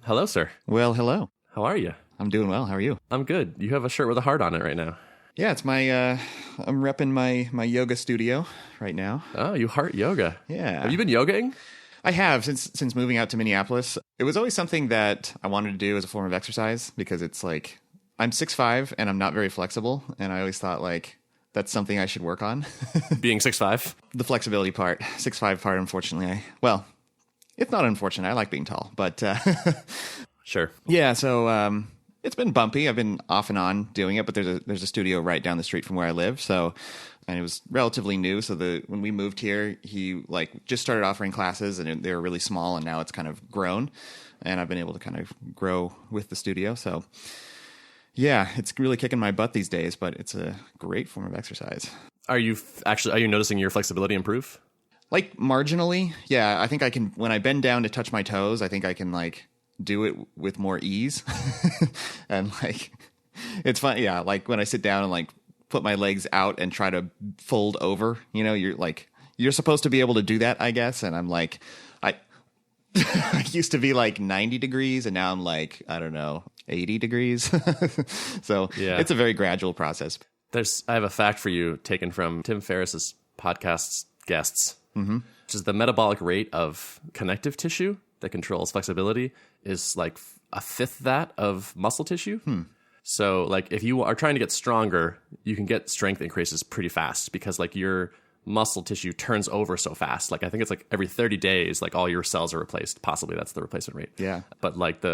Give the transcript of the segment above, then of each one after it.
Hello, sir. Well, hello. How are you? I'm doing well. How are you? I'm good. You have a shirt with a heart on it right now. Yeah, it's I'm repping my yoga studio right now. Oh, you heart yoga. Yeah. Have you been yogaing? I have since moving out to Minneapolis. It was always something that I wanted to do as a form of exercise because it's like I'm 6'5" and I'm not very flexible, and I always thought like that's something I should work on. Being 6'5"? The flexibility part, 6'5" part, unfortunately. It's not unfortunate. I like being tall, but Sure. yeah. So it's been bumpy. I've been off and on doing it, but there's a studio right down the street from where I live. So, and it was relatively new. So when we moved here, he like just started offering classes, and they were really small, and now it's kind of grown, and I've been able to kind of grow with the studio. So, yeah, it's really kicking my butt these days, but it's a great form of exercise. Are you noticing your flexibility improve? Like marginally, yeah. I think I can, when I bend down to touch my toes, I think I can like do it with more ease. And like, it's fun. Yeah. Like when I sit down and like put my legs out and try to fold over, you're supposed to be able to do that, I guess. And I'm like, I used to be like 90 degrees and now I'm like, I don't know, 80 degrees. So yeah, it's a very gradual process. I have a fact for you taken from Tim Ferriss's podcast's guests, which is the metabolic rate of connective tissue that controls flexibility is like a fifth that of muscle tissue. So like if you are trying to get stronger, you can get strength increases pretty fast because like your muscle tissue turns over so fast. Like I think it's like every 30 days, like all your cells are replaced. Possibly that's the replacement rate. Yeah. But like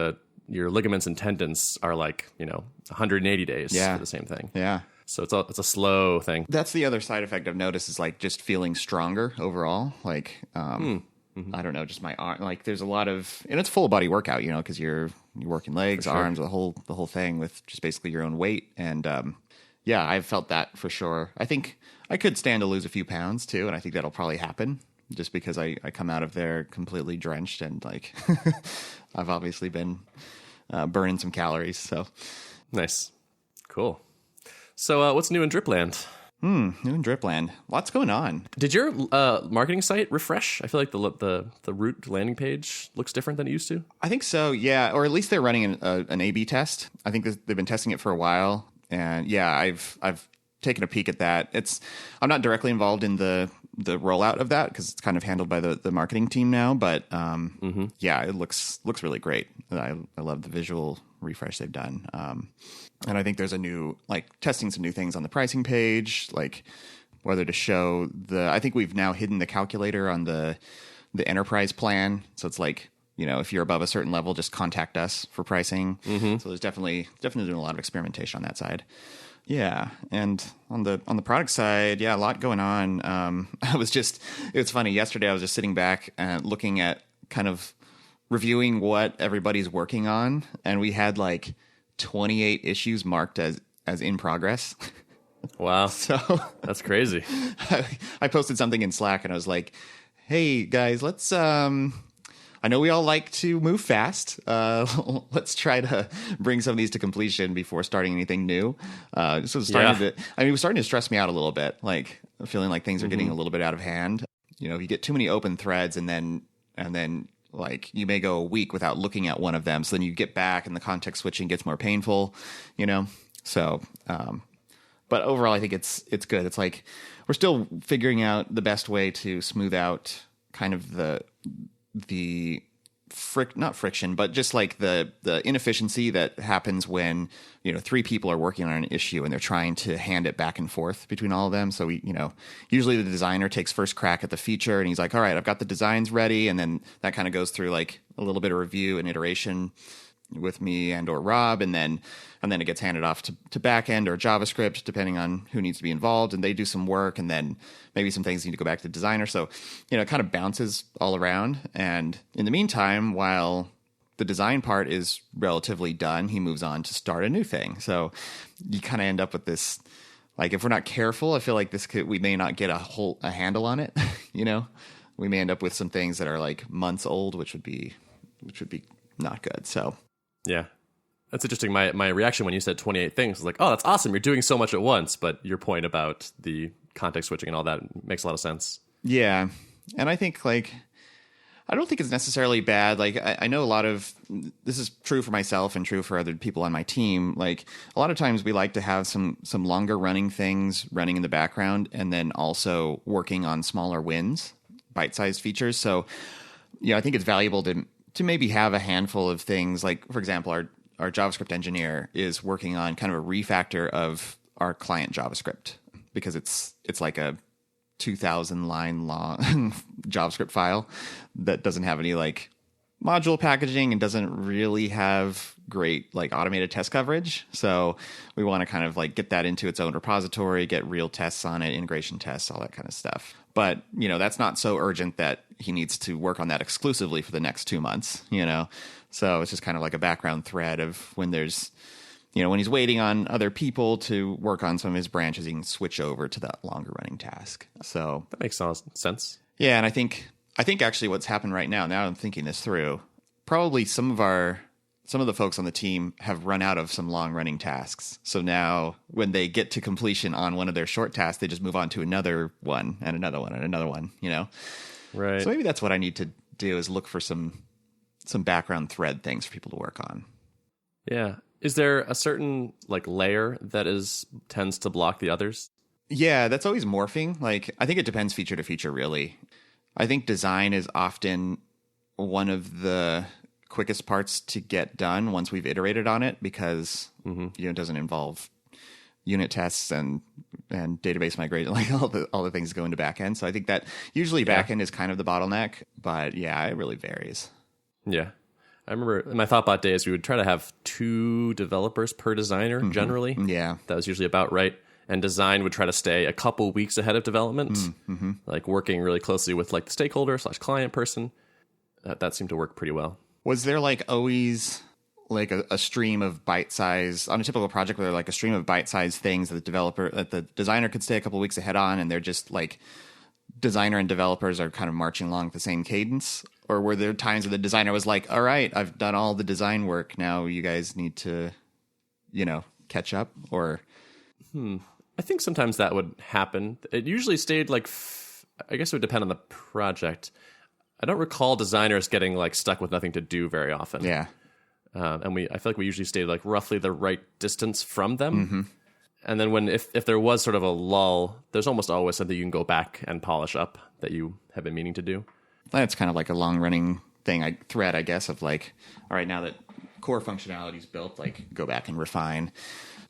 your ligaments and tendons are like, 180 days for the same thing. Yeah. So it's a slow thing. That's the other side effect I've noticed is like just feeling stronger overall. Like, I don't know, just my arm, like there's a lot of, and it's full body workout, because you're working legs, arms, the whole thing with just basically your own weight. And, yeah, I've felt that for sure. I think I could stand to lose a few pounds too. And I think that'll probably happen just because I come out of there completely drenched and like I've obviously been burning some calories. So nice. Cool. So what's new in Dripland? New in Dripland. Lots going on. Did your marketing site refresh? I feel like the root landing page looks different than it used to. I think so, yeah. Or at least they're running an A/B test. I think they've been testing it for a while. And yeah, I've taken a peek at that. I'm not directly involved in the rollout of that because it's kind of handled by the marketing team now. But yeah, it looks really great. I love the visual refresh they've done. And I think there's testing some new things on the pricing page, like whether to show I think we've now hidden the calculator on the enterprise plan. So it's like, if you're above a certain level, just contact us for pricing. So there's definitely doing a lot of experimentation on that side. Yeah. And on the product side, yeah, a lot going on. It's funny. Yesterday I was just sitting back and looking at kind of reviewing what everybody's working on. And we had like 28 issues marked as in progress. Wow. So that's crazy. I posted something in Slack and I was like, hey guys, let's, I know we all like to move fast. Let's try to bring some of these to completion before starting anything new. This was it was starting to stress me out a little bit, like feeling like things are getting a little bit out of hand. You get too many open threads and then like you may go a week without looking at one of them. So then you get back and the context switching gets more painful, So, but overall I think it's good. It's like we're still figuring out the best way to smooth out kind of not friction, but just like the inefficiency that happens when, three people are working on an issue and they're trying to hand it back and forth between all of them. So usually the designer takes first crack at the feature and he's like, all right, I've got the designs ready. And then that kind of goes through like a little bit of review and iteration with me and or Rob. And then it gets handed off to backend or JavaScript, depending on who needs to be involved. And they do some work and then maybe some things need to go back to the designer. So, it kind of bounces all around. And in the meantime, while the design part is relatively done, he moves on to start a new thing. So you kind of end up with this, like, if we're not careful, I feel like we may not get a handle on it. We may end up with some things that are like months old, which would be not good. So yeah. That's interesting. My reaction when you said 28 things was like, oh, that's awesome. You're doing so much at once. But your point about the context switching and all that makes a lot of sense. Yeah. And I think like I don't think it's necessarily bad. Like I know a lot of this is true for myself and true for other people on my team. Like a lot of times we like to have some longer running things running in the background and then also working on smaller wins, bite-sized features. So, I think it's valuable to maybe have a handful of things. Like, for example, our JavaScript engineer is working on kind of a refactor of our client JavaScript because it's like a 2,000 line long JavaScript file that doesn't have any like module packaging and doesn't really have great like automated test coverage. So we want to kind of like get that into its own repository, get real tests on it, integration tests, all that kind of stuff. But, that's not so urgent that he needs to work on that exclusively for the next 2 months, So it's just kind of like a background thread of when there's, when he's waiting on other people to work on some of his branches, he can switch over to that longer running task. So that makes sense. Yeah, and I think actually what's happened right now I'm thinking this through, probably some of the folks on the team have run out of some long running tasks. So now when they get to completion on one of their short tasks, they just move on to another one and another one and another one, Right. So maybe that's what I need to do is look for some background thread things for people to work on. Yeah. Is there a certain like layer that tends to block the others? Yeah, that's always morphing. Like, I think it depends feature to feature, really. I think design is often one of the quickest parts to get done once we've iterated on it because it doesn't involve unit tests and database migration, like all the things go into backend. So I think that usually backend is kind of the bottleneck, but yeah, it really varies. Yeah. I remember in my ThoughtBot days, we would try to have 2 developers per designer generally. Yeah. That was usually about right. And design would try to stay a couple weeks ahead of development, like working really closely with like the stakeholder / client person. That seemed to work pretty well. Was there like always like a stream of bite-sized, on a typical project where like a stream of bite-sized things that the designer could stay a couple weeks ahead on, and they're just like designer and developers are kind of marching along at the same cadence? Or were there times where the designer was like, all right, I've done all the design work. Now you guys need to, catch up? Or I think sometimes that would happen. It usually stayed like, I guess it would depend on the project. I don't recall designers getting like stuck with nothing to do very often. Yeah. And I feel like we usually stayed like roughly the right distance from them. And then if there was sort of a lull, there's almost always something you can go back and polish up that you have been meaning to do. That's kind of like a long running thread, I guess, of like, all right, now that core functionality is built, like go back and refine.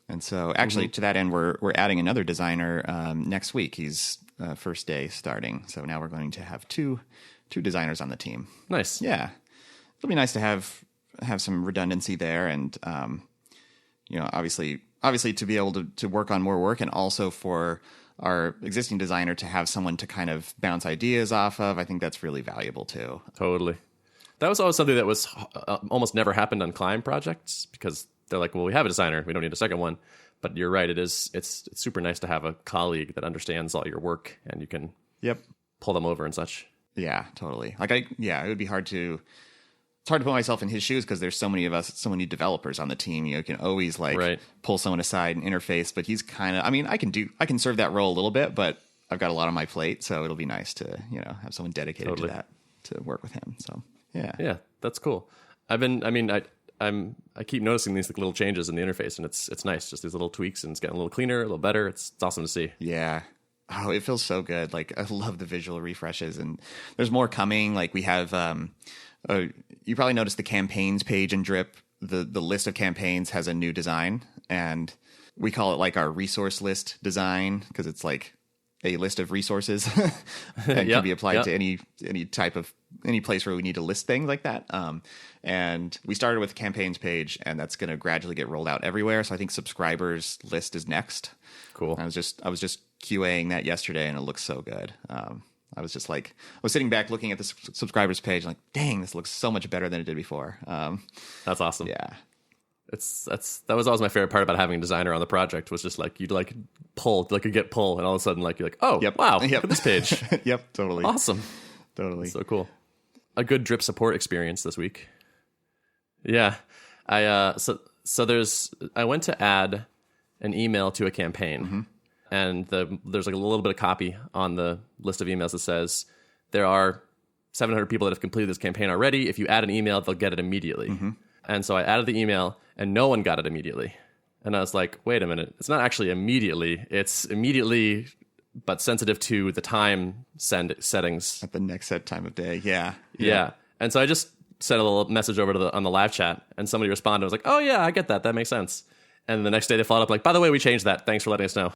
And so actually to that end, we're adding another designer next week. He's first day starting. So now we're going to have two designers on the team. Nice. Yeah. It'll be nice to have some redundancy there. And, obviously to be able to work on more work, and also for our existing designer to have someone to kind of bounce ideas off of. I think that's really valuable too. Totally. That was always something that was almost never happened on client projects because they're like, well, we have a designer. We don't need a second one. But you're right. It's super nice to have a colleague that understands all your work and you can pull them over and such. Yeah, totally. Like it would be hard to... It's hard to put myself in his shoes because there's so many of us, so many developers on the team. You can always pull someone aside and interface, but he's kind of, I can serve that role a little bit, but I've got a lot on my plate. So it'll be nice to, have someone dedicated to that, to work with him. So yeah, that's cool. I keep noticing these little changes in the interface, and it's nice. Just these little tweaks, and it's getting a little cleaner, a little better. It's awesome to see. Yeah. Oh, it feels so good. Like I love the visual refreshes, and there's more coming. Like we have, you probably noticed the campaigns page in Drip. The list of campaigns has a new design, and we call it like our resource list design because it's like a list of resources and can be applied to any place where we need to list things like that. And we started with the campaigns page, and that's going to gradually get rolled out everywhere. So I think subscribers list is next. Cool. I was just QAing that yesterday, and it looks so good. I was sitting back looking at the subscribers page, like, dang, this looks so much better than it did before. That's awesome. Yeah. That was always my favorite part about having a designer on the project was just like, you'd like pull, like you get pull, and all of a sudden like, you're like, oh, wow, look at this page. Yep, totally. Awesome. Totally. So cool. A good Drip support experience this week. Yeah. I went to add an email to a campaign. And there's like a little bit of copy on the list of emails that says there are 700 people that have completed this campaign already. If you add an email, they'll get it immediately. And so I added the email, and no one got it immediately. And I was like, wait a minute. It's not actually immediately. It's immediately, but sensitive to the time settings. At the next set time of day. Yeah. Yeah. And so I just sent a little message over to on the live chat, and somebody responded. I was like, oh, yeah, I get that. That makes sense. And the next day they followed up like, by the way, we changed that. Thanks for letting us know.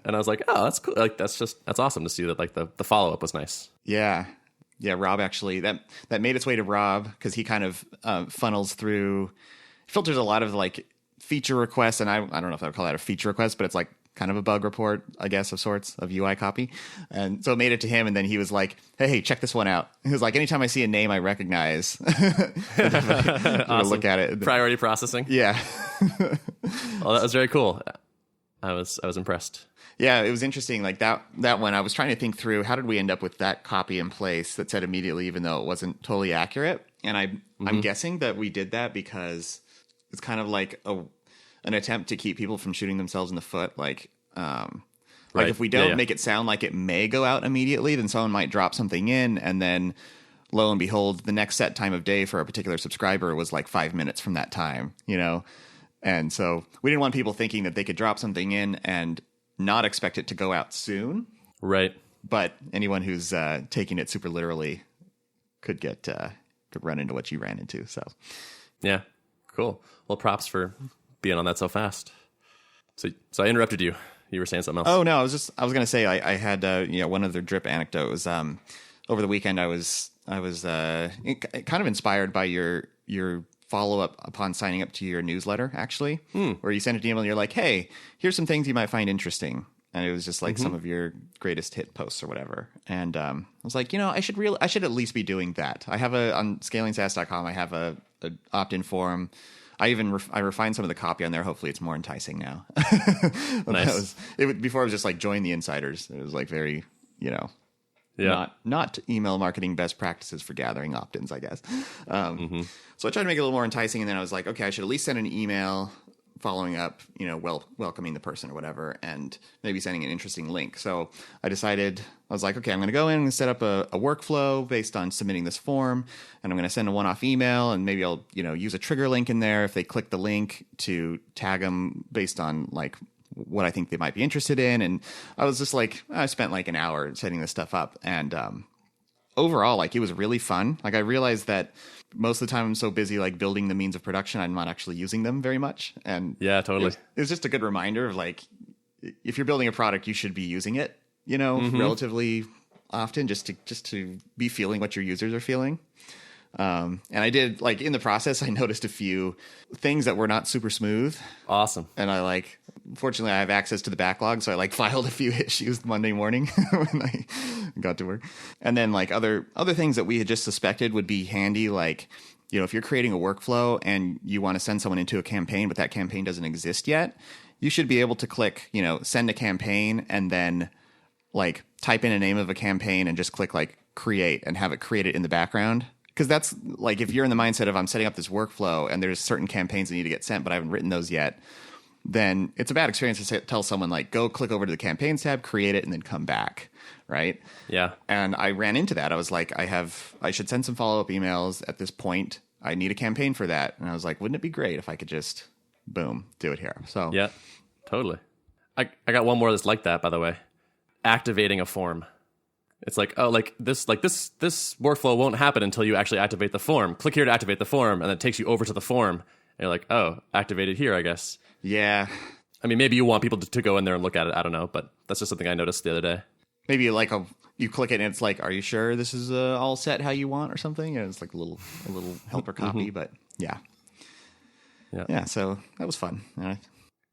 And I was like, oh, that's cool. Like, that's awesome to see that, like, the follow-up was nice. Yeah. Yeah, Rob actually, that made its way to Rob because he kind of filters a lot of like feature requests. And I don't know if I would call that a feature request, but it's like kind of a bug report, I guess, of sorts, of UI copy. And so it made it to him, and then he was like, hey, check this one out. He was like, anytime I see a name I recognize, awesome. Look at it. Priority processing. Yeah. Well, that was very cool. I was impressed. Yeah, it was interesting. Like that one, I was trying to think through, how did we end up with that copy in place that said immediately, even though it wasn't totally accurate? And I'm guessing that we did that because it's kind of like an attempt to keep people from shooting themselves in the foot. Like if we don't make it sound like it may go out immediately, then someone might drop something in, and then lo and behold, the next set time of day for a particular subscriber was like 5 minutes from that time, you know? And so we didn't want people thinking that they could drop something in and not expect it to go out soon. Right. But anyone who's taking it super literally could run into what you ran into. So yeah, cool. Well, props for being on that so fast. So I interrupted you. You were saying something else. Oh no, I was going to say I had one other drip anecdote was over the weekend I was kind of inspired by your follow up upon signing up to your newsletter, actually, where you sent an email and you're like, hey, here's some things you might find interesting. And it was just like some of your greatest hit posts or whatever. And I was like, I should at least be doing that. I have on scalingsaas.com, I have a opt-in form. I refined some of the copy on there. Hopefully it's more enticing now. Nice. Before it was just like join the insiders. It was like very, not email marketing best practices for gathering opt-ins, I guess. So I tried to make it a little more enticing, and then I was like, okay, I should at least send an email following up, welcoming the person or whatever, and maybe sending an interesting link. So I was like, okay, I'm going to go in and set up a workflow based on submitting this form, and I'm going to send a one-off email, and maybe I'll, use a trigger link in there if they click the link to tag them based on like what I think they might be interested in. And I was just like, I spent like an hour setting this stuff up, and overall, like, it was really fun. Like, I realized that most of the time I'm so busy like building the means of production, I'm not actually using them very much. And yeah, totally. It was just a good reminder of like, if you're building a product, you should be using it, relatively often, just to be feeling what your users are feeling. And I did, like, in the process, I noticed a few things that were not super smooth. Awesome. And fortunately, I have access to the backlog, so I filed a few issues Monday morning when I got to work. And then other things that we had just suspected would be handy, like, if you're creating a workflow and you want to send someone into a campaign, but that campaign doesn't exist yet, you should be able to click, send a campaign, and then type in a name of a campaign and just click create and have it create it in the background. Because that's if you're in the mindset of I'm setting up this workflow and there's certain campaigns that need to get sent, but I haven't written those yet, then it's a bad experience to tell someone go click over to the campaigns tab, create it, and then come back, right? Yeah. And I ran into that. I was like, I should send some follow-up emails at this point. I need a campaign for that. And I was like, wouldn't it be great if I could just, boom, do it here? So yeah, totally. I got one more that's like that, by the way. Activating a form. It's this workflow won't happen until you actually activate the form. Click here to activate the form, and then it takes you over to the form. And you're like, oh, activate it here, I guess. Yeah. I mean, maybe you want people to go in there and look at it. I don't know, but that's just something I noticed the other day. Maybe you click it and it's like, are you sure this is all set how you want or something? And it's like a little helper copy, but yeah. Yeah. So that was fun.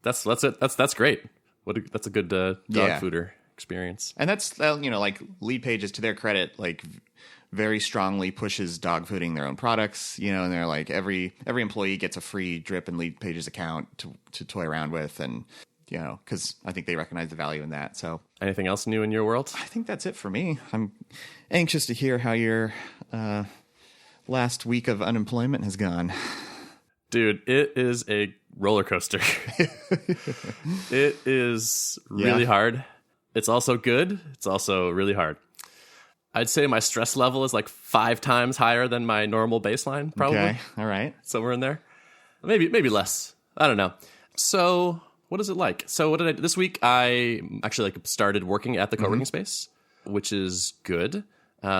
That's it. That's great. That's a good dog fooder experience. And that's, Lead Pages, to their credit, very strongly pushes dog fooding their own products, and they're like, every employee gets a free drip and Lead Pages account to toy around with. And, because I think they recognize the value in that. So anything else new in your world? I think that's it for me. I'm anxious to hear how your last week of unemployment has gone. Dude, it is a roller coaster. It is really hard. It's also good. It's also really hard. I'd say my stress level is like 5 times higher than my normal baseline, probably. Okay. All right. Somewhere in there. Maybe less. I don't know. So what is it like? So what did I do? This week I actually like started working at the co-working space, which is good.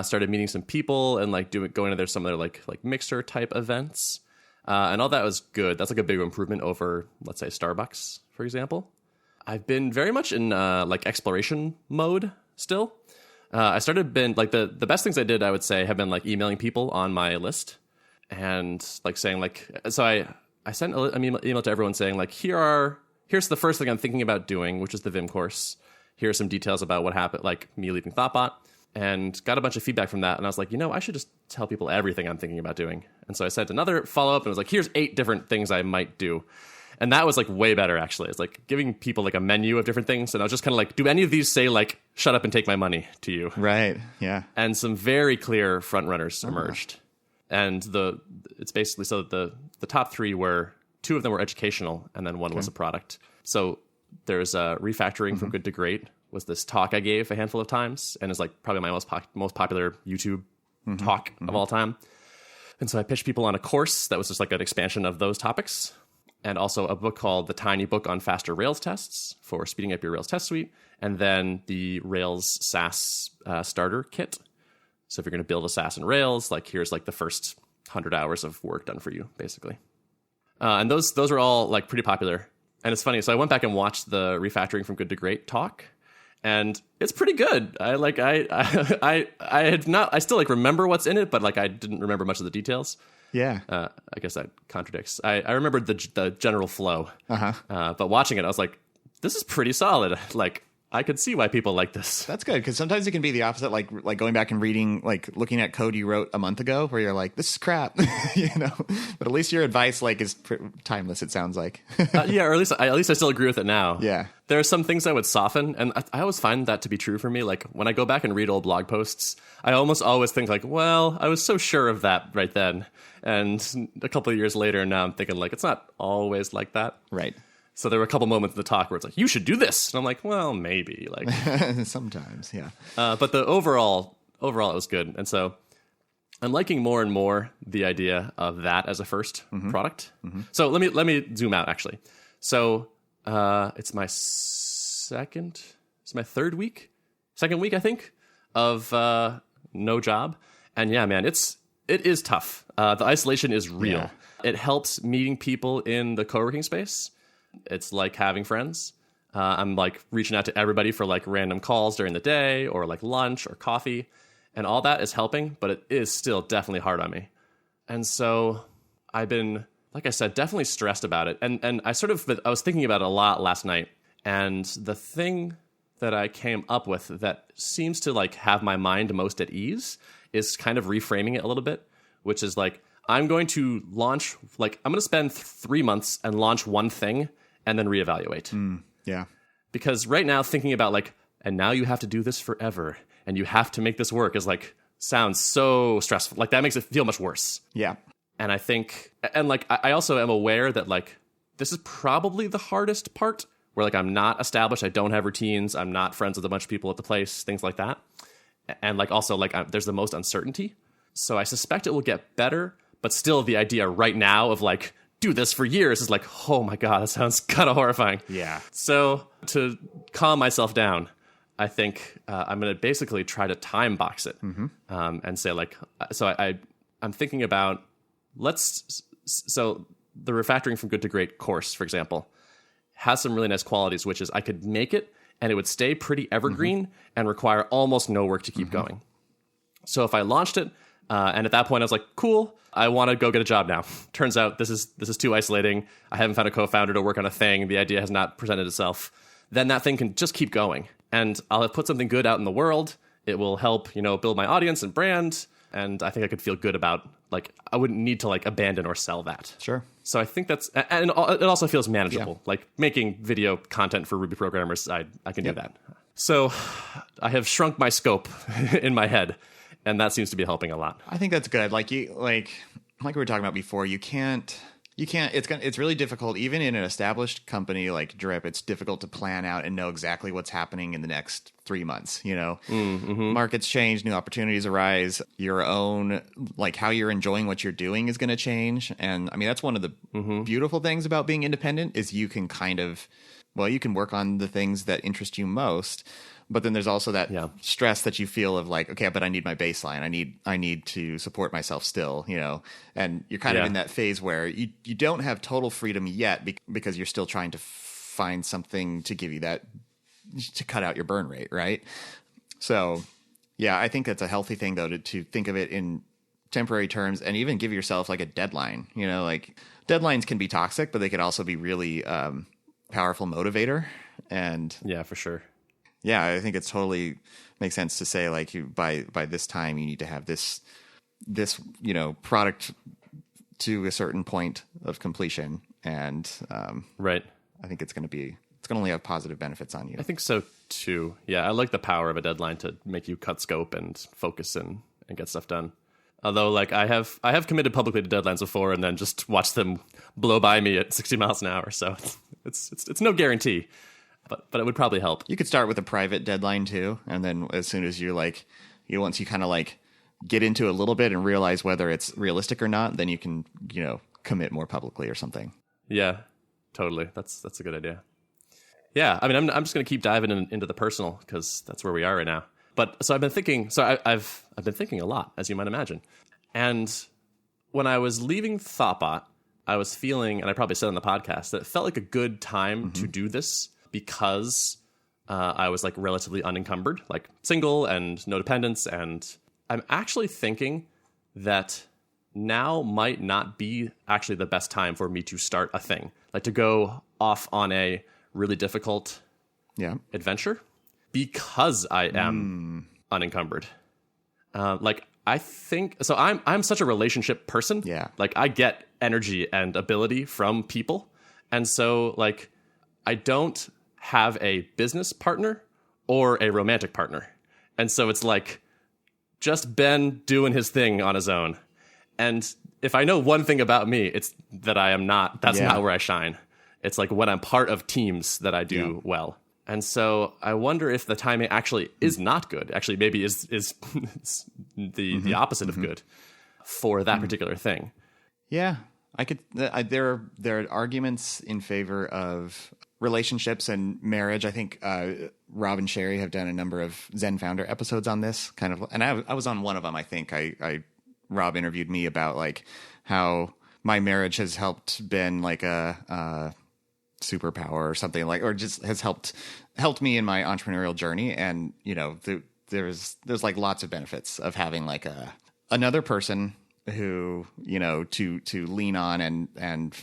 Started meeting some people and like going to some of their like mixer type events. And all that was good. That's like a big improvement over, let's say, Starbucks, for example. I've been very much in like exploration mode still. I started like the best things I did, I would say, have been like emailing people on my list and like saying like, so I sent an email to everyone saying like, here's the first thing I'm thinking about doing, which is the Vim course. Here are some details about what happened, like me leaving Thoughtbot, and got a bunch of feedback from that. And I was like, I should just tell people everything I'm thinking about doing. And so I sent another follow-up and was like, here's 8 different things I might do. And that was like way better, actually. It's like giving people like a menu of different things. And I was just kind of like, do any of these say like, shut up and take my money to you? Right. Yeah. And some very clear front runners emerged. And it's basically so the top 3 were, 2 of them were educational and then one was a product. So there's refactoring from good to great was this talk I gave a handful of times and is like probably my most popular YouTube talk of all time. And so I pitched people on a course that was just like an expansion of those topics. And also a book called The Tiny Book on Faster Rails Tests for speeding up your Rails test suite. And then the Rails SaaS starter kit. So if you're going to build a SaaS in Rails, like here's like the first 100 hours of work done for you, basically. And those were all like pretty popular. And it's funny. So I went back and watched the refactoring from good to great talk. And it's pretty good. I still like remember what's in it, but like I didn't remember much of the details. Yeah. I guess that contradicts. I remembered the general flow. But watching it, I was like, this is pretty solid. Like, I could see why people like this. That's good, because sometimes it can be the opposite, like going back and reading, like looking at code you wrote a month ago, where you're like, this is crap, But at least your advice like is timeless. It sounds like. Yeah, or at least I still agree with it now. Yeah, there are some things I would soften, and I always find that to be true for me. Like when I go back and read old blog posts, I almost always think like, well, I was so sure of that right then, and a couple of years later, now I'm thinking like, it's not always like that. Right. So there were a couple moments in the talk where it's like, you should do this. And I'm like, well, maybe. Like sometimes, yeah. But the overall, it was good. And so I'm liking more and more the idea of that as a first product. So let me zoom out, actually. So it's my second week, I think, of no job. And yeah, man, it is tough. The isolation is real. Yeah. It helps meeting people in the co-working space. It's like having friends. I'm like reaching out to everybody for like random calls during the day or like lunch or coffee, and all that is helping, but it is still definitely hard on me. And so I've been, like I said, definitely stressed about it. And I was thinking about it a lot last night. And the thing that I came up with that seems to like have my mind most at ease is kind of reframing it a little bit, which is like, I'm going to spend 3 months and launch one thing and then reevaluate. Yeah. Because right now thinking about like, and now you have to do this forever and you have to make this work is like, sounds so stressful. Like that makes it feel much worse. Yeah. And I think, and like, I also am aware that like, this is probably the hardest part where like, I'm not established. I don't have routines. I'm not friends with a bunch of people at the place, things like that. And like, also like there's the most uncertainty. So I suspect it will get better, but still the idea right now of like, do this for years is like, oh my God, that sounds kind of horrifying. Yeah. So to calm myself down, I think I'm going to basically try to time box it and say like, so I'm thinking about so the refactoring from good to great course, for example, has some really nice qualities, which is I could make it and it would stay pretty evergreen and require almost no work to keep going. So if I launched it, and at that point I was like, cool, I want to go get a job now. Turns out this is too isolating. I haven't found a co-founder to work on a thing. The idea has not presented itself. Then that thing can just keep going. And I'll have put something good out in the world. It will help, build my audience and brand. And I think I could feel good about, like, I wouldn't need to, like, abandon or sell that. Sure. So I think and it also feels manageable. Yeah. Like, making video content for Ruby programmers, I can do that. So I have shrunk my scope in my head. And that seems to be helping a lot. I think that's good. Like we were talking about before, you can't You can't. It's really difficult, even in an established company like Drip. It's difficult to plan out and know exactly what's happening in the next 3 months. Markets change, new opportunities arise. Your own, like, how you're enjoying what you're doing is going to change. And I mean, that's one of the beautiful things about being independent is you can you can work on the things that interest you most. But then there's also that stress that you feel of like, okay, but I need my baseline. I need to support myself still, and you're kind of in that phase where you don't have total freedom yet because you're still trying to find something to give you that, to cut out your burn rate. Right. So yeah, I think that's a healthy thing though, to think of it in temporary terms and even give yourself like a deadline, like deadlines can be toxic, but they could also be really powerful motivator. And yeah, for sure. Yeah, I think it totally makes sense to say like by this time you need to have this product to a certain point of completion, and right. I think it's going to only have positive benefits on you. I think so too. Yeah, I like the power of a deadline to make you cut scope and focus and get stuff done. Although, like I have committed publicly to deadlines before and then just watched them blow by me at 60 miles an hour. So it's no guarantee. But it would probably help. You could start with a private deadline too, and then as soon as you're like, once you kind of like get into a little bit and realize whether it's realistic or not, then you can commit more publicly or something. Yeah, totally. That's a good idea. Yeah, I mean, I'm just gonna keep diving into the personal because that's where we are right now. But so I've been thinking. So I've been thinking a lot, as you might imagine. And when I was leaving Thoughtbot, I was feeling, and I probably said on the podcast, that it felt like a good time to do this. Because I was like relatively unencumbered, like single and no dependents. And I'm actually thinking that now might not be actually the best time for me to start a thing, like to go off on a really difficult adventure because I am unencumbered. Like I think so. I'm such a relationship person. Yeah. Like I get energy and ability from people. And so like I don't have a business partner or a romantic partner. And so it's like just Ben doing his thing on his own. And if I know one thing about me, it's that that's not where I shine. It's like when I'm part of teams that I do well. And so I wonder if the timing actually is not good. Actually, maybe is the opposite of good for that particular thing. Yeah, I could. There are arguments in favor of relationships and marriage. I think Rob and Sherry have done a number of Zen Founder episodes on this kind of, and I was on one of them. I think Rob interviewed me about like how my marriage has helped Ben like a superpower or something like, or just has helped me in my entrepreneurial journey. And there's like lots of benefits of having like another person who to lean on and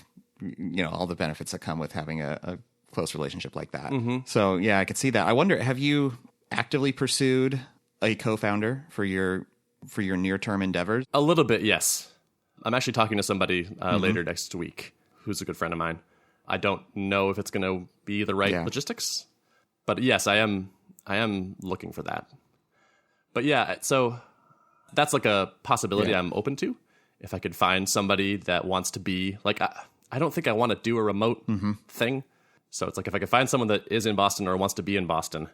all the benefits that come with having a close relationship like that. So yeah, I could see that. I wonder, have you actively pursued a co-founder for your near-term endeavors? A little bit, yes. I'm actually talking to somebody later next week who's a good friend of mine. I don't know if it's going to be the right logistics, but yes, I am looking for that. But yeah, so that's like a possibility I'm open to. If I could find somebody that wants to be like, I don't think I want to do a remote thing. So it's like if I could find someone that is in Boston or wants to be in Boston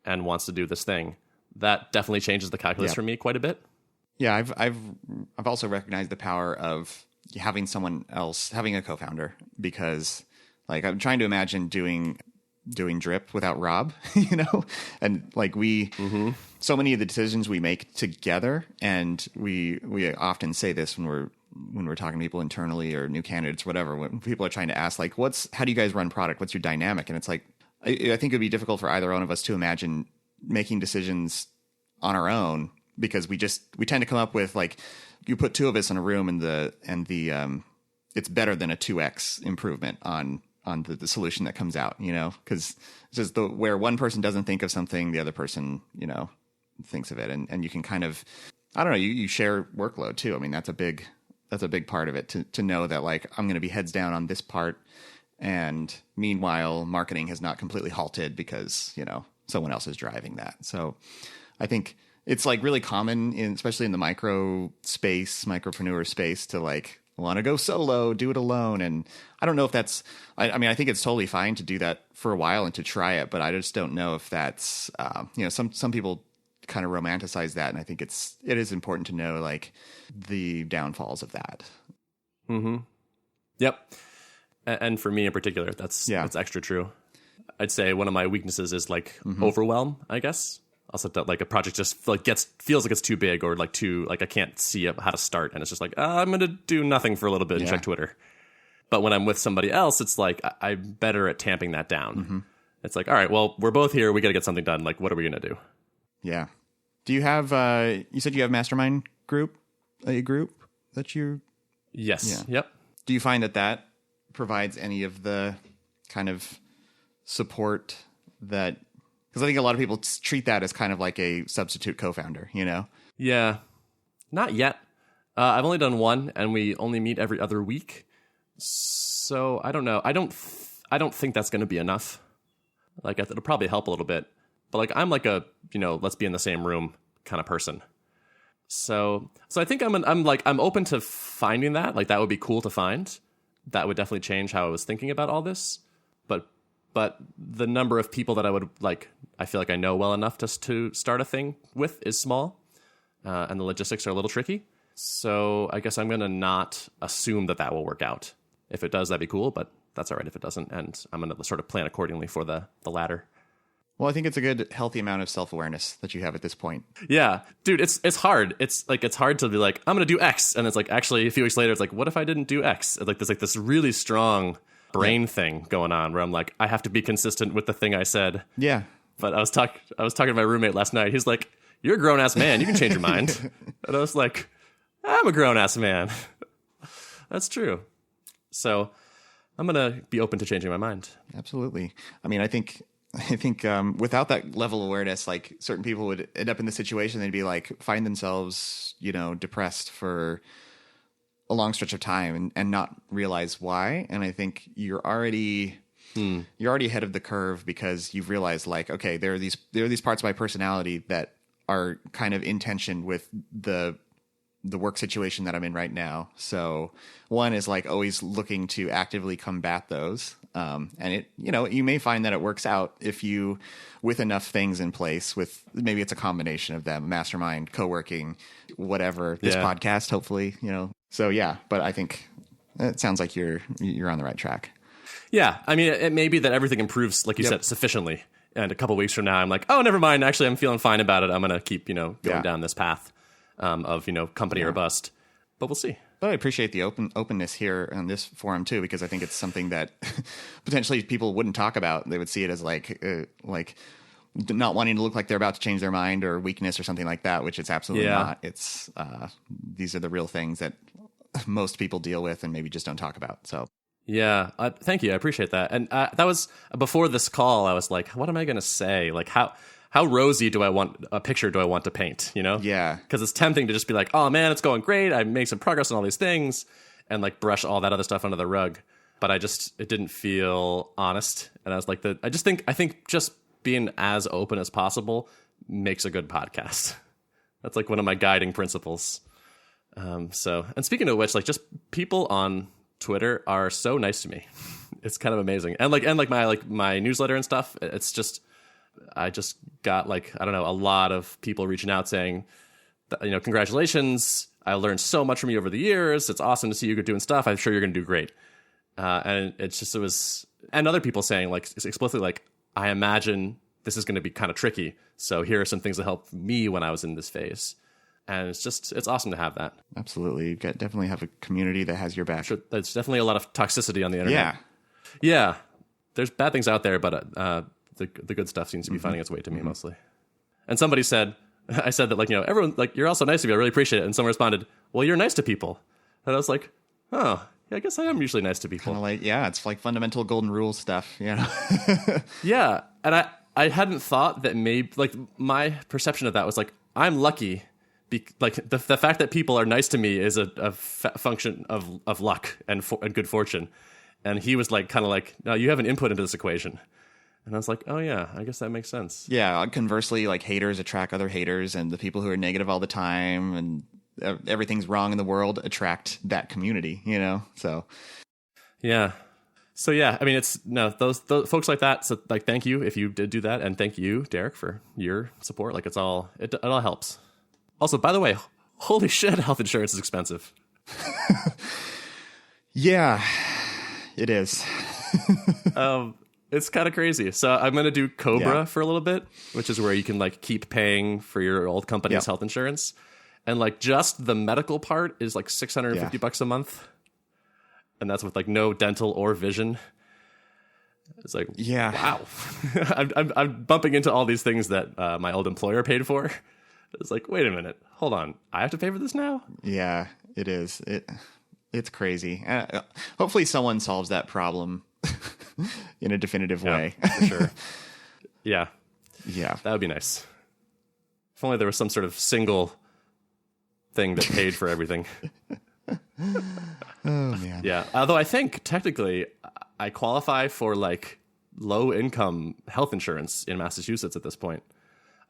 and wants to do this thing, that definitely changes the calculus for me quite a bit. Yeah, I've also recognized the power of having someone else, having a co-founder, because like I'm trying to imagine doing Drip without Rob, and like we, so many of the decisions we make together, and we often say this when we're talking to people internally or new candidates, whatever, when people are trying to ask like, how do you guys run product? What's your dynamic? And it's like, I think it'd be difficult for either one of us to imagine making decisions on our own, because we tend to come up with like, you put two of us in a room and the it's better than a 2x improvement on the solution that comes out, because it's just where one person doesn't think of something, the other person, thinks of it. And you can kind of, I don't know, you share workload too. I mean, that's a big part of it to know that like, I'm going to be heads down on this part. And meanwhile, marketing has not completely halted because, someone else is driving that. So I think it's like really common especially in the micropreneur space to like want to go solo, do it alone. And I don't know if that's, I mean, I think it's totally fine to do that for a while and to try it, but I just don't know if that's, some people kind of romanticize that. And I think it is important to know like the downfalls of that. Mm-hmm. Yep. And for me in particular, that's extra true. I'd say one of my weaknesses is like overwhelm, I guess. Also, that like a project just like feels like it's too big or like I can't see how to start, and it's just like I'm gonna do nothing for a little bit and check Twitter. But when I'm with somebody else, it's like I'm better at tamping that down. Mm-hmm. It's like, all right, well, we're both here, we got to get something done. Like, what are we gonna do? Yeah. Do you have? You said you have mastermind a group that you? Yes. Yeah. Yep. Do you find that provides any of the kind of support that? Because I think a lot of people treat that as kind of like a substitute co-founder, you know? Yeah. Not yet. I've only done one, and we only meet every other week. So I don't know. I don't think that's going to be enough. Like, it'll probably help a little bit. But like, I'm like a, let's be in the same room kind of person. So I think I'm open to finding that. Like, that would be cool to find. That would definitely change how I was thinking about all this. But the number of people that I would like, I feel like I know well enough just to start a thing with is small, and the logistics are a little tricky. So I guess I'm going to not assume that will work out. If it does, that'd be cool, but that's all right if it doesn't. And I'm going to sort of plan accordingly for the latter. Well, I think it's a good, healthy amount of self-awareness that you have at this point. Yeah, dude, it's hard. It's hard to be like, I'm going to do X. And it's like, actually, a few weeks later, it's like, what if I didn't do X? Like, there's like this really strong brain thing going on where I'm like, I have to be consistent with the thing I said. Yeah. But I was talking to my roommate last night. He's like, you're a grown-ass man. You can change your mind. And I was like, I'm a grown-ass man. That's true. So I'm going to be open to changing my mind. Absolutely. I mean, I think without that level of awareness, like certain people would end up in the situation, they'd be like, find themselves, depressed for a long stretch of time and not realize why. And I think you're already ahead of the curve because you've realized like, okay, there are these parts of my personality that are kind of in tension with the work situation that I'm in right now. So one is like always looking to actively combat those. And it, you may find that it works out if you, with enough things in place, with maybe it's a combination of them, mastermind, co-working, whatever, this podcast, hopefully, So yeah, but I think it sounds like you're on the right track. Yeah, I mean, it may be that everything improves, like you said, sufficiently. And a couple weeks from now, I'm like, oh, never mind. Actually, I'm feeling fine about it. I'm going to keep, going down this path of, company or bust. But we'll see. But I appreciate the openness here on this forum too, because I think it's something that potentially people wouldn't talk about. They would see it as like not wanting to look like they're about to change their mind or weakness or something like that, which it's absolutely not. It's these are the real things that most people deal with and maybe just don't talk about. So yeah, thank you. I appreciate that. And that was before this call. I was like, what am I going to say? Like how rosy do I want to paint? Yeah, because it's tempting to just be like, oh man, it's going great. I made some progress on all these things, and like brush all that other stuff under the rug. But it didn't feel honest. And I was like, I think just being as open as possible makes a good podcast. That's like one of my guiding principles. And speaking of which, like just people on Twitter are so nice to me. It's kind of amazing. And my newsletter and stuff, it's just, I just got like, I don't know, a lot of people reaching out saying, congratulations. I learned so much from you over the years. It's awesome to see you doing stuff. I'm sure you're going to do great. And and other people saying like explicitly, like, I imagine this is going to be kind of tricky. So here are some things that helped me when I was in this phase. And it's awesome to have that. Absolutely. You definitely have a community that has your back. Sure, there's definitely a lot of toxicity on the internet. Yeah. Yeah. There's bad things out there, but the good stuff seems to be finding its way to me mostly. And somebody said, I said that like, everyone, like, you're also nice to me. I really appreciate it. And someone responded, well, you're nice to people. And I was like, oh, yeah, I guess I am usually nice to people. Kind of like, yeah, it's like fundamental golden rule stuff, Yeah. And I hadn't thought that maybe, like, my perception of that was like, I'm lucky. Like the fact that people are nice to me is a function of luck and good fortune. And he was like, kind of like, no, you have an input into this equation. And I was like, oh yeah, I guess that makes sense. Yeah. Conversely, like haters attract other haters, and the people who are negative all the time, and everything's wrong in the world attract that community, So Yeah. So yeah, I mean, it's those folks like that. So like, thank you if you did do that, and thank you, Derrick, for your support. Like, it all helps. Also, by the way, holy shit, health insurance is expensive. Yeah, it is. It's kind of crazy. So I'm gonna do Cobra for a little bit, which is where you can like keep paying for your old company's health insurance, and like just the medical part is like $650 a month. And that's with like no dental or vision. It's like, wow. I'm bumping into all these things that my old employer paid for. It's like, wait a minute, hold on, I have to pay for this now? Yeah, it is. It's crazy. Hopefully someone solves that problem in a definitive way. For sure. Yeah, that would be nice. If only there was some sort of single thing that paid for everything. Oh man. Yeah. Although I think technically I qualify for like low income health insurance in Massachusetts at this point.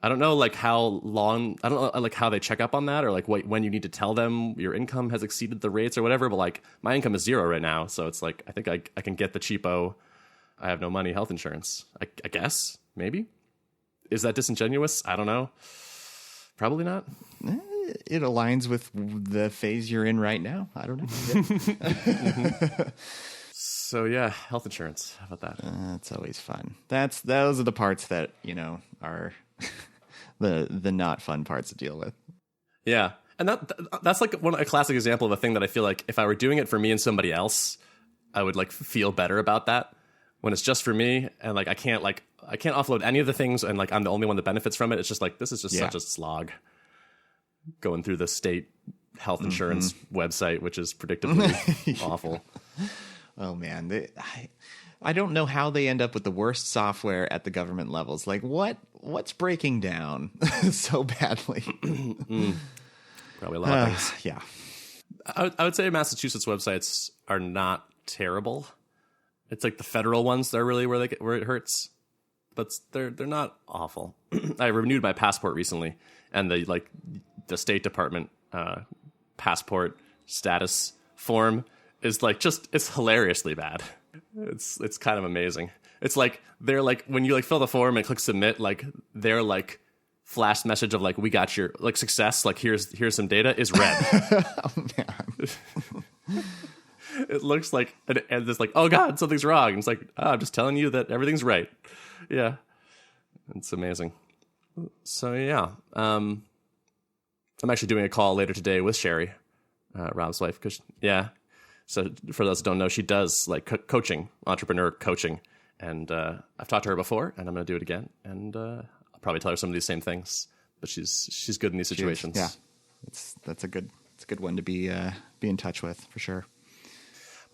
I don't know like how long, I don't know like how they check up on that, or like when you need to tell them your income has exceeded the rates or whatever. But like my income is 0 right now. So it's like, I think I can get the cheapo, I have no money health insurance. I guess, maybe. Is that disingenuous? I don't know. Probably not. It aligns with the phase you're in right now. I don't know. So yeah, health insurance. How about that? That's always fun. Those are the parts that are the not fun parts to deal with. Yeah, and that's like a classic example of a thing that I feel like if I were doing it for me and somebody else, I would like feel better about that. When it's just for me, and like I can't offload any of the things, and like I'm the only one that benefits from it. It's just like, this is just such a slog. Going through the state health insurance website, which is predictably awful. Oh man, I don't know how they end up with the worst software at the government levels. Like what's breaking down so badly? Probably a lot of things. Yeah, I would say Massachusetts websites are not terrible. It's like the federal ones that are really where it hurts, but they're not awful. I renewed my passport recently, and the State Department passport status form is like it's hilariously bad. It's kind of amazing. It's like they're like, when you like fill the form and click submit, like their like flash message of like, we got your like success, like here's some data, is red. Oh man. It looks like, and it's like, oh god, something's wrong. And it's like, I'm just telling you that everything's right. Yeah, it's amazing. So yeah, I'm actually doing a call later today with Sherry, Rob's wife, because so for those who don't know, she does like coaching, entrepreneur coaching, and I've talked to her before, and I'm going to do it again, and I'll probably tell her some of these same things. But she's good in these situations. Yeah, that's a good one to be in touch with for sure.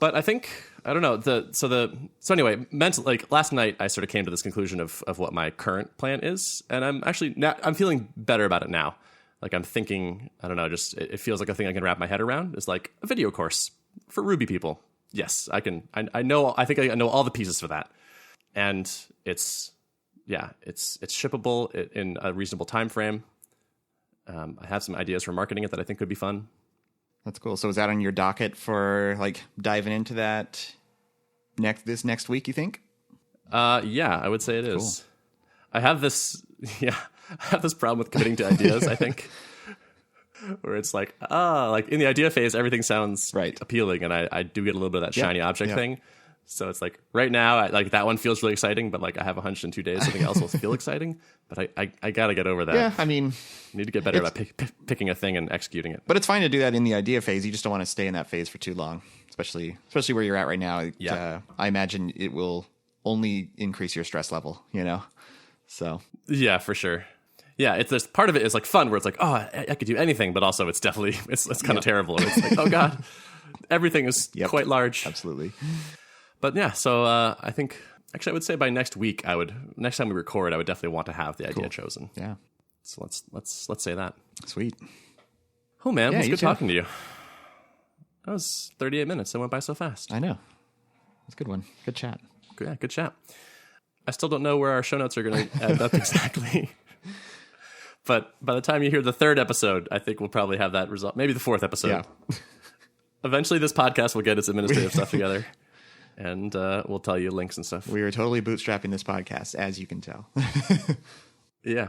But I think, I don't know, so anyway, like last night I sort of came to this conclusion of what my current plan is, and I'm feeling better about it now. Like I'm thinking, I don't know, just it feels like a thing I can wrap my head around. It's like a video course for Ruby people. Yes, I can. I think I know all the pieces for that, and it's shippable in a reasonable time frame. I have some ideas for marketing it that I think could be fun. That's cool. So is that on your docket for like diving into that next week, you think? Yeah, I would say it is. Cool. I have this problem with committing to ideas, I think. Where it's like, like in the idea phase, everything sounds appealing, and I do get a little bit of that shiny object thing. So it's like right now, like that one feels really exciting, but like I have a hunch in 2 days something else will feel exciting. But I got to get over that. Yeah, I mean, I need to get better about picking a thing and executing it. But it's fine to do that in the idea phase. You just don't want to stay in that phase for too long, especially where you're at right now. Yeah. I imagine it will only increase your stress level. So yeah, for sure. Yeah, there's part of it is like fun, where it's like, oh, I could do anything, but also it's definitely it's kind of terrible. It's like, oh god, everything is quite large. Absolutely. But yeah, so I think actually I would say by next week next time we record, I would definitely want to have the idea chosen. Yeah. So let's say that. Sweet. Oh man, it was good too. talking to you. That was 38 minutes. It went by so fast. I know. It's a good one. Good chat. Yeah, good chat. I still don't know where our show notes are going to end up exactly. But by the time you hear the third episode, I think we'll probably have that result. Maybe the fourth episode. Yeah. Eventually, this podcast will get its administrative stuff together, and we'll tell you links and stuff. We are totally bootstrapping this podcast, as you can tell. Yeah.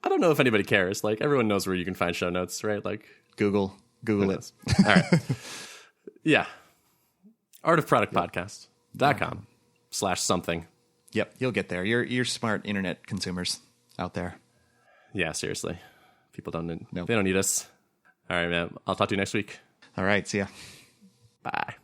I don't know if anybody cares. Like, everyone knows where you can find show notes, right? Like, Google it. All right. Yeah. artofproductpodcast.com/something. Yep, you'll get there. You're smart internet consumers out there. Yeah, seriously. People don't need, Nope. They don't need us. All right, man. I'll talk to you next week. All right, see ya. Bye.